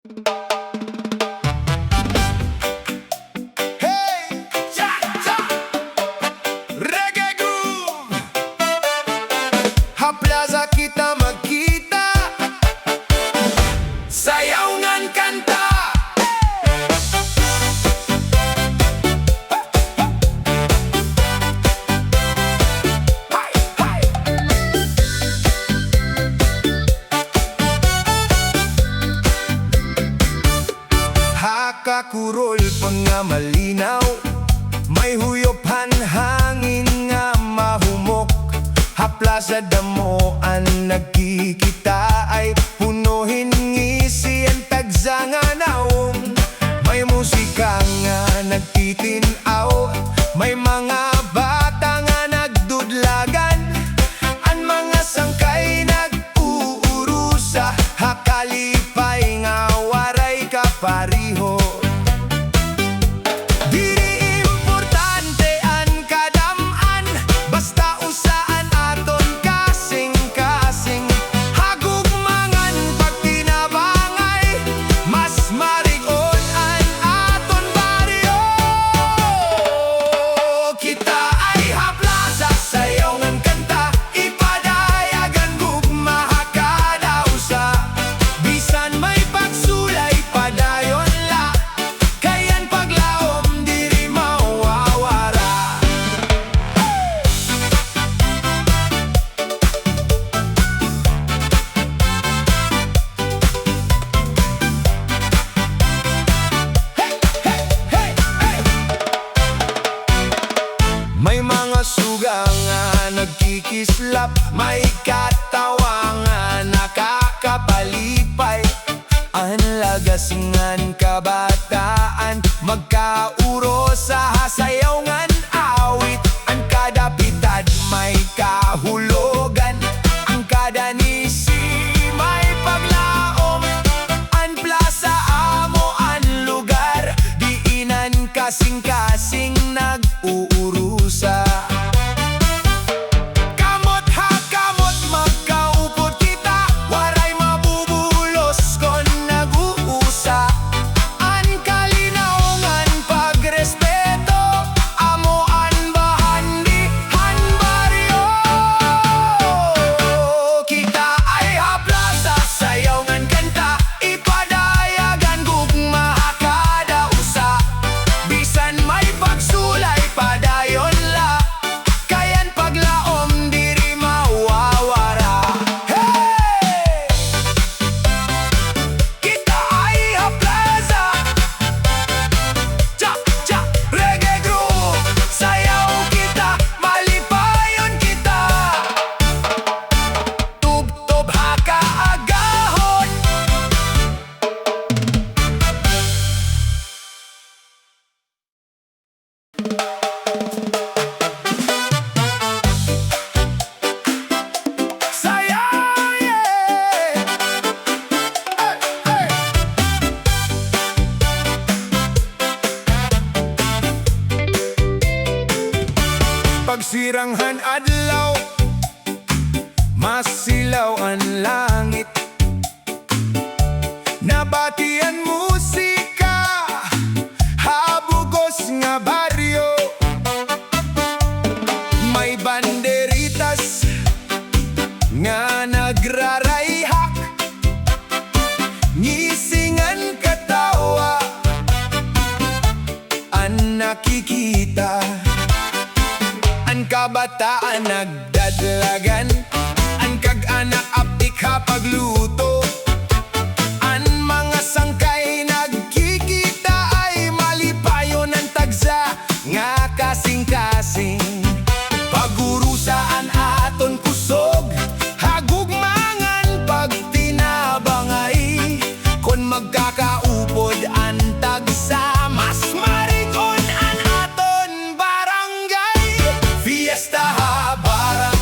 Hey! Cha-cha! Reggae groove! Haplaza kita magkita, sayaw ngan kanta. Hakakurol pa nga malinaw, may huyopan hangin nga mahumok. Hapla sa damoan nagkikita ay punuhin ngisi ang tagsa nga naong. May musika nga nagtitinaw, may mga bata nga nagdudlagan, ang mga sangkay nag-uurusa. Hakalipay nga waray kapariho. Diri importante ang kadaman, basta usaan aton kasing-kasing. Hagugmangan pag tinabangay, mas marigon ang aton baryo. Kita ay hapla sa sayaw ng kanta, ipadayagan gugma hakada usa. Bisan may pagsulay padayon la, kayan paglaom diri mawawara. Hey, hey, hey, hey! May mga suga nga nagkikislap, may katawa nga nakakapalipay. Ang lagasingan kabataan, magkauro sa hasayaw ngan awit. Ang kadapitad may kahulogan, ang kadanisi may paglaom. Ang plaza amo ang lugar, diinan kasing-kasing nag-uurusa. Kamot ha kamot magkaupod kita, waray mabubulos kon nag-uusa. Ang kalinaongan pagrespeto, amo ang bahandihan baryo. Kita ay hapla sa sayaw ngan kanta, ipadayagan gugma hakada usa. Bisan may pagsulay padayon la, kayan paglaom diri mawawara. Hey! Kita ay haplaza, cha-cha, reggae groove. Sayaw kita, malipayon kita. Tub-tub hakaagahon. Sayaw, yeah! Hey, hey! Pagsiranghan adlaw, masilaw ang langit. Nabatian musika, habugos nga baryo. May banderitas nga nagrarayhak, ngisingan katawa ang nakikita. Ang kabataan nagdadlagan, ang kag-anak aptik ha pagluto. Ang mga sangkay nagkikita ay malipayon ang tagsa nga kasing-kasing. Pagurusaan aton kusog, hagugmangan pag tinabangay. Kon magkakaupod ang tagsa, mas marigon ang aton barangay. Fiesta ha barangay.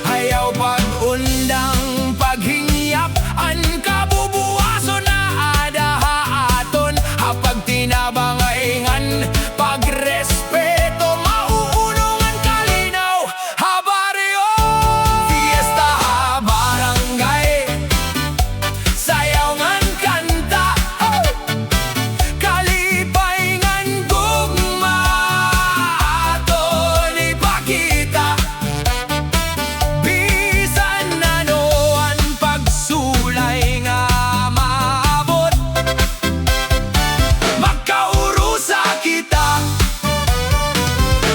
Ayaw pag-undang paghingyap an kabubuaso na adaha aton. Hapag tinabangaingan pagrespeto mauunungan kalinaw. Habaryo fiesta ha barangay sayaw ngan kanta kalipay ngan gugma aton ipakita. Bisan anoan pagsulay nga maabot magkaurusa kita.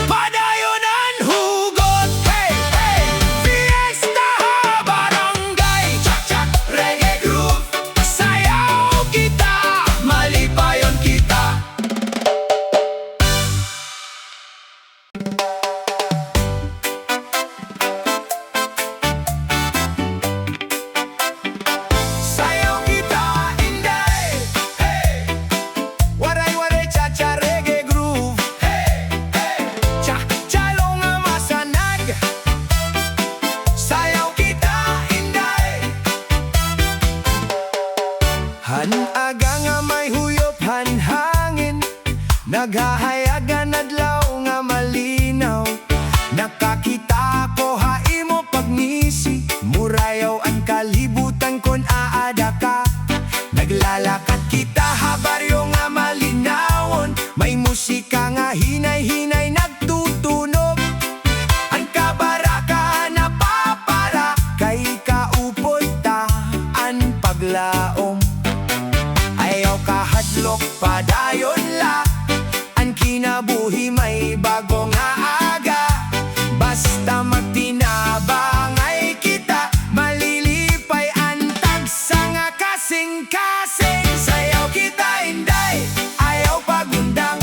Padayonan hugot, hey, hey. Fiesta ha barangay, chak-chak, reggae groove. Sayaw kita, malipayon kita. Sayaw kita, inday, hey. Waray, waray, cha-cha, reggae groove. Hey, hey. Cha-chalo nga masanag. Sayaw kita, inday. Hanaga nga may huyop hanhangin, naghahayagan adlaw nga malinaw. Nakakita ko haimo pagnisi, murayaw ang kalibutan kon aada ka. Naglalakad kita habaryo nga malinawon, may musika nga hinay-hinay nagtutunog. Ang kabaraka na papara kay kaupod ta ang paglaom. Ayaw kahadlok padayon la, ang kinabuhi may bago nga aga. Basta magtinabangay kita, malilipay ang tagsa nga kasing-kasing. Sayaw kita inday, ayaw pagundang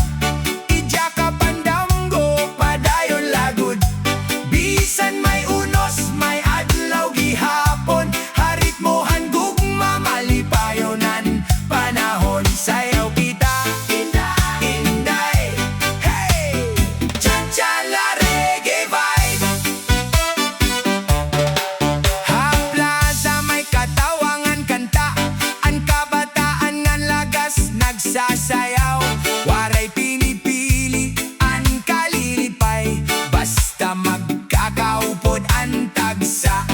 idya ka pandamgo, padayon lagod. Bisan may unos, may adlaw gihapon, harit mo handugma malipayonan panahon. Sayaw kita inday, inday, hey. Cha-cha la reggae vibe. Haplaza may katawangan kanta, ang kabataan nga lagas nagsasayaw. Waray pinipili ang kalilipay, basta magkakaupod ang tagsa.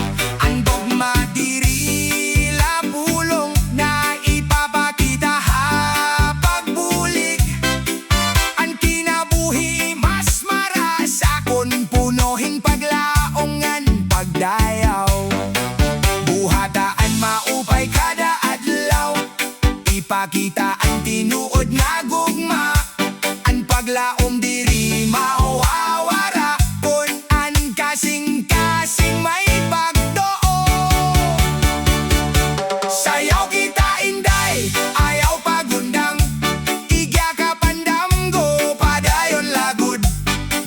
Ang dogma diri lapulong na ipapakita ha pagbulig. Ang kinabuhi mas marasa kun punuhin paglaongan pagdayaw. Buhataan maupay kada adlaw, ipakita ang tinuod nga gugma. Ang paglaom diri mawawara kun ang kasing-kasing may pagdoo. Sayaw kita inday, ayaw pagundang igya ka pandamgo, padayon lagod.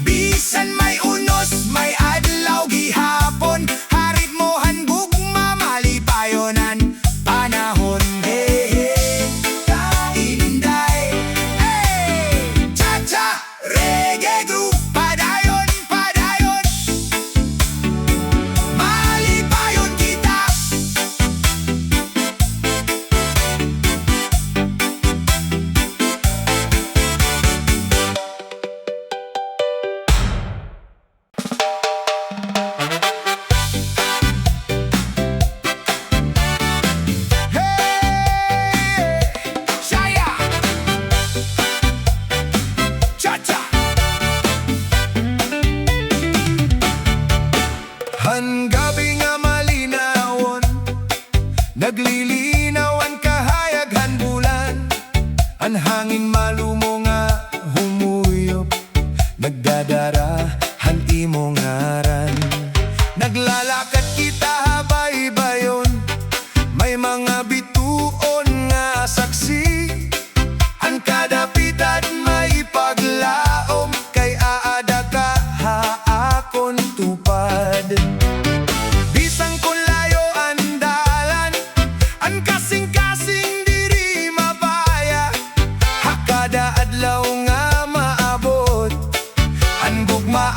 Bisan may unos, may adlaw gihapon, harit mo handugma malipayonan panahon. Hey, hey, ka inday, hey. Cha-cha, reggae groove, padayon, padayon, malipayon kita. Hey, saya, cha-cha. Hangabi nga malinawon, naglilinaw ang kahayaghan bulan. Ang hangin malumo nga humuyop, nagdadarahan imong ngaran. Naglalakad kita habay-bayon, may mga bituon nga saksi. Ang kadapitad may paglaom, kay aada ka ha akon tupad. Bisang kung layo ang dalan, ang kasing-kasing diri mabaya. Hakada adlaw nga maabot, ang gugma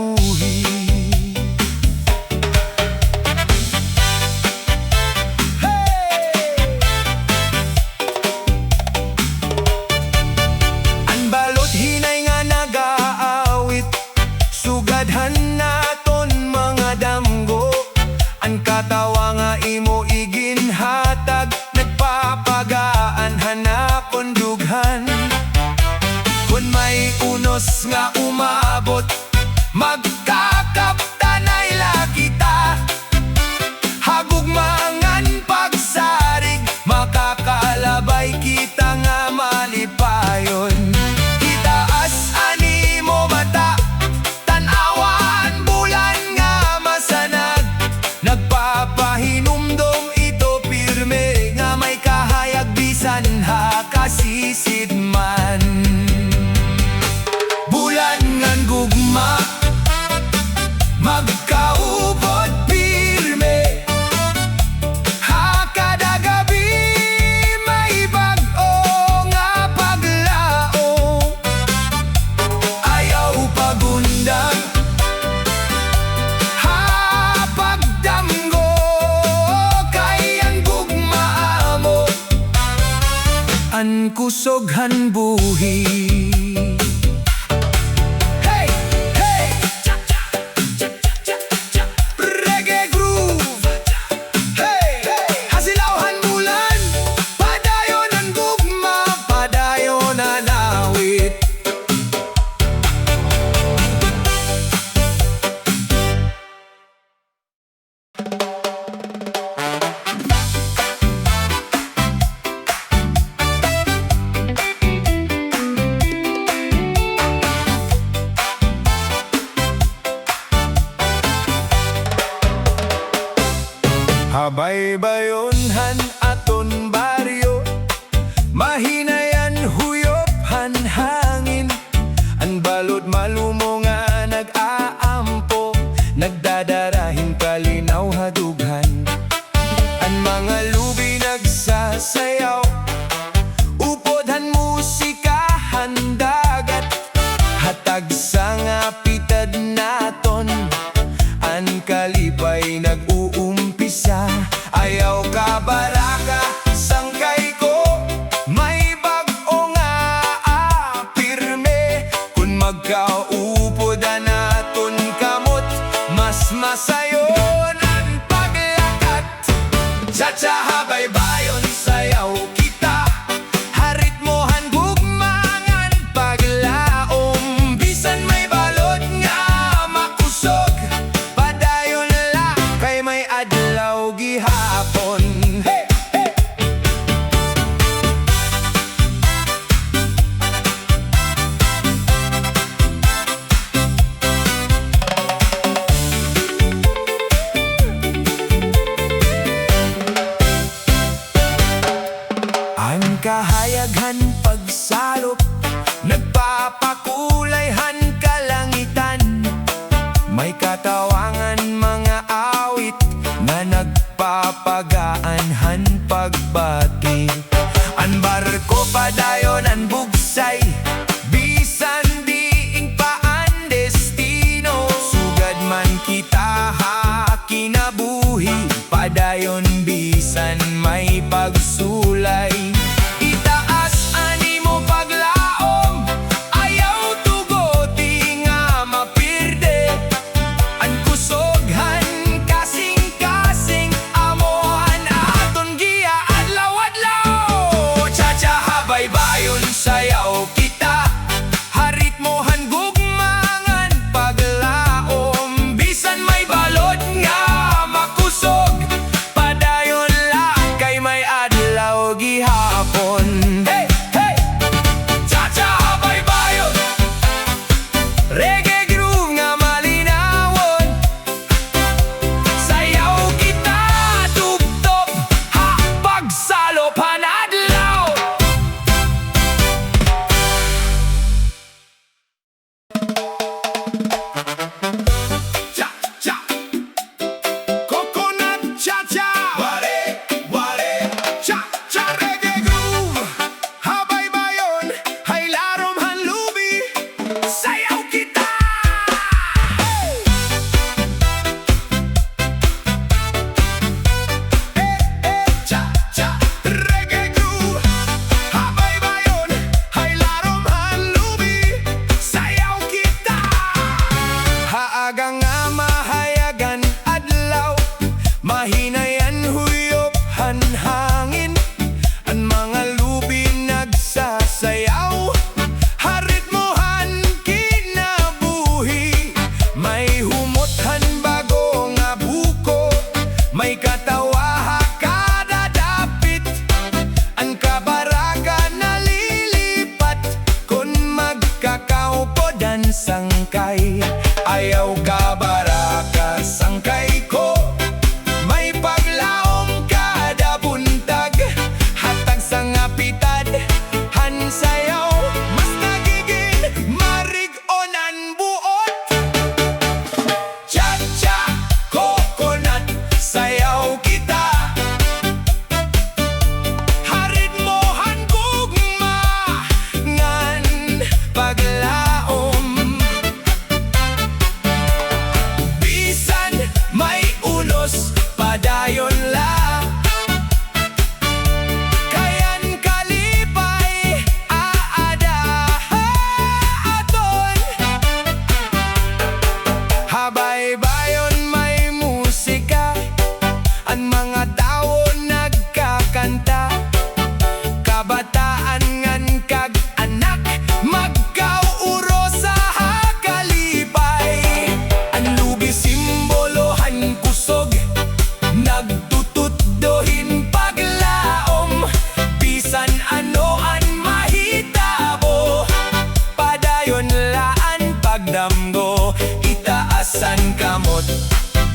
buhi. Hey! Ang balot hinay nga nag-aawit, sugadhan naton mga damgo. Ang katawa nga imo iginhatag, nagpapagaan hanapon dughan. Kung may unos nga umabot, magkakaptanay la kita. Hagugmangan pagsarig, makakalabay kita nga malipayon. Itaas animo mata, tanawan bulan nga masanag. Nagpapahinumdom ito pirme, nga may kahayag bisan hakasisid man. Bulan ngan gugma, magkaubod pirme. Hakada gabi may bag-o nga paglao. Ayaw pagundag, hapagdamgo, kay ang gugma amo, ang kusoghan buhi. Hey! Hey! Reggae groove! Hey! Hasilawhan bulan, padayon ang gugma, padayon ang awit. Habay-bayonhan aton baryo, mahinayan huyophan hangin. Ang balod malumo nga nag-aampo, nagdadarahin kalinaw hadughan. Ang mga lubi nagsasayaw, upodhan musikahan dagat. Hatag sa nga pitad naton, ang kalipay nag-uumpisa. Ayaw ka baraka, sangkay ko, may bag-o nga pirme. Kung magkaupodan naton kamot, mas masayon ang paglakat. Cha-cha habay-bayon sayaw kita, haritmohan gugmangan paglaom. Bisan may balot nga makusog, padayon la kay may adlaw gihapon. Hey! Hey! Ang kahayaghan pagsalop, nagpapakulayhan kalangitan. May katawangan mga awit, na nagpapagaanhan pagbati. Ang barko padayon ang bugsay, bisan diing paan destino. Sugad man kita ha kinabuhi, padayon bisan may pagsulay. Itaas animo paglaom, ayaw tugoti nga mapirde. Ang kusoghan kasing-kasing, amo Bisan kamot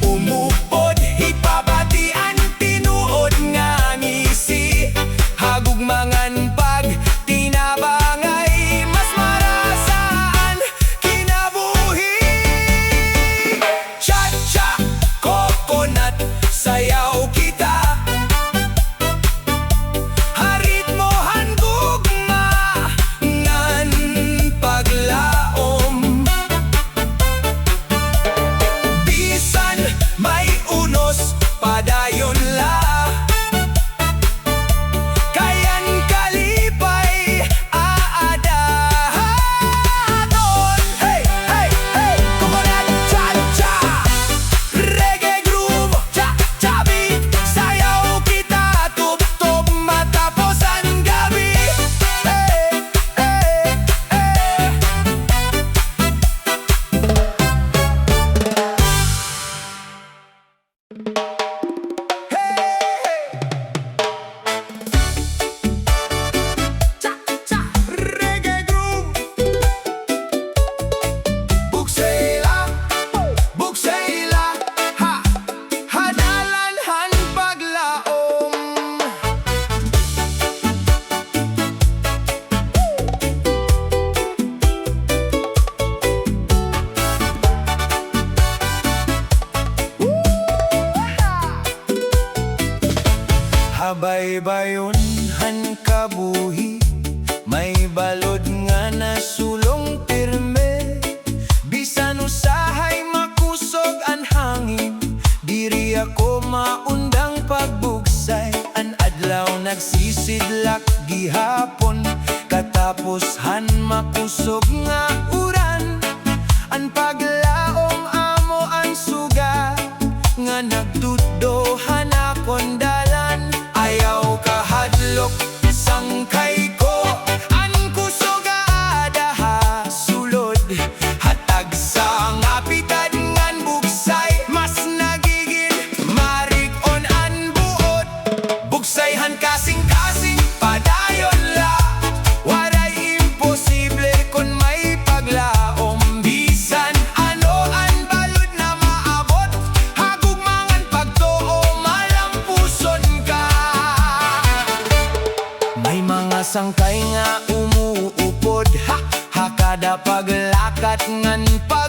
umupod, hipabatian tinuod nga ngisi. Hagugmangan pag tinabangay, mas marasaan kinabuhi. Cha-cha, coconut, sayaw kita. Haritmohan gugma ngan paglaom. Bisan may unos padayon la, kayan kalipay aadahaton. Hey, hey, hey, coconut, cha-cha, reggae groove, cha-cha beat. Sayaw kita, tub-tub matapos ang gabi. Hey, hey, hey. Reggae groove, buksela, ha, hadalanhan paglaom. Habay-bayonhan kabuhi, may balod nga nasulong pirme. Bisan usahay makusog ang hangin, diri ako maundang pagbugsay. An adlaw nagsisidlak gihapon, katapos han makusog nga uran. Ang paglaom amo ang suga, nga nagdudohan akong dalan. Ayaw kahadlok sangkay ko, ang kusog adaha sulod. Hatag sa ngapitad ngan bugsay, mas nagiging marikon an buot. Bugsayhan kasing-kasing padayon la, waray imposible kun may paglaom. Bisan ano ang balod na maabot, hagugmangan pagtuo malampuson ka. May mga sangkay nga umuupod, ha, hakada paglakat ngan pa